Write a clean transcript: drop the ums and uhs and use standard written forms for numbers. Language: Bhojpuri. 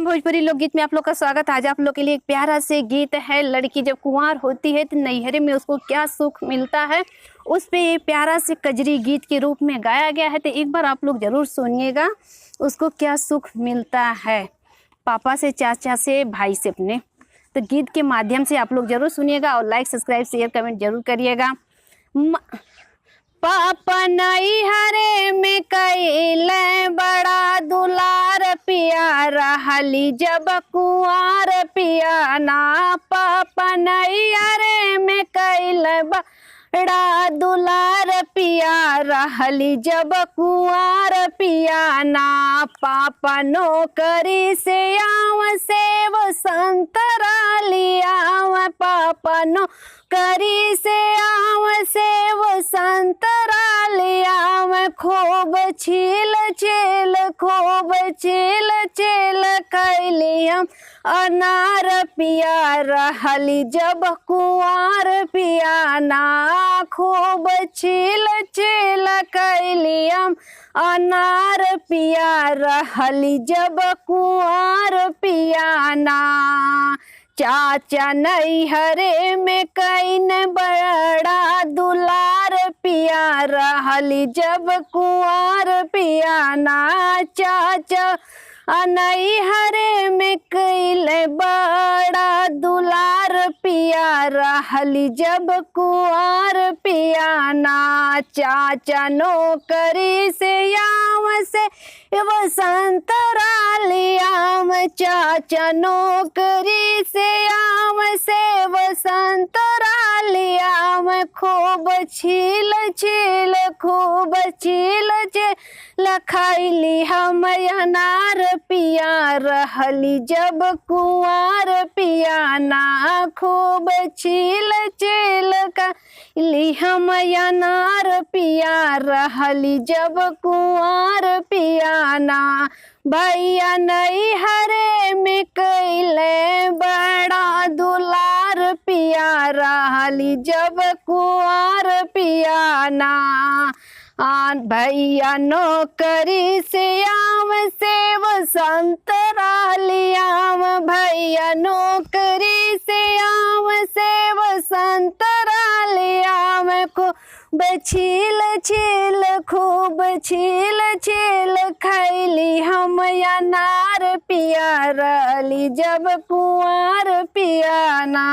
एम भोजपुरी लोकगीत में आप लोग का स्वागत। आज आप लोग के लिए एक प्यारा से गीत है। लड़की जब कुंवार होती है तो नैहरे में उसको क्या सुख मिलता है, उस पे ये प्यारा से कजरी गीत के रूप में गाया गया है। तो एक बार आप लोग ज़रूर सुनिएगा, उसको क्या सुख मिलता है, पापा से, चाचा से, भाई से अपने। तो गीत के माध्यम से आप लोग ज़रूर सुनिएगा और लाइक, सब्सक्राइब, शेयर, कमेंट जरूर करिएगा। पापा नैहरे में कैले बड़ा दुलार पियारा हली जब कुंवार पियाना। पापा नैहरे में कैले बड़ा दुलार पियारा हली जब कुंवार पियाना। पापा नौकरी से आव सेव संतरा लिया। पापा नौकरी से आव सेव संतरा लिया। मैं खूब छील छील कैली हम अनार पियारा हली जब कुंवार पियाना। खूब छील छील कैली हम अनार पियारा हली जब कुंवार पियाना। चाचा नैहरे में कैन बड़ा दुलार पियारा हली जब कुंवार पियाना। चाचा नैहरे में कैले बड़ा दुलार पियारा हली जब कुंवार पियाना। चाचा नौकरी से आव से वो संतरा लिया। चाचा नौकरी से आव से वो संतरा लिया। मैं खूब छील छील खैली हम अनार पियार हली जब कुंवार पियाना। खूब छील खैली हम अनार पियार हली जब कुंवार पियाना। भैया नैहरे में कैले बड़ा दुलार पियारा हली जब कुंवार पियाना। भैया नौकरी से आव से वो संतरा लिया। भैया नौकरी से आव से वो संतरा लिया। मैं खूब छील खैली हम अनार पियारा हली जब कुंवार पियाना।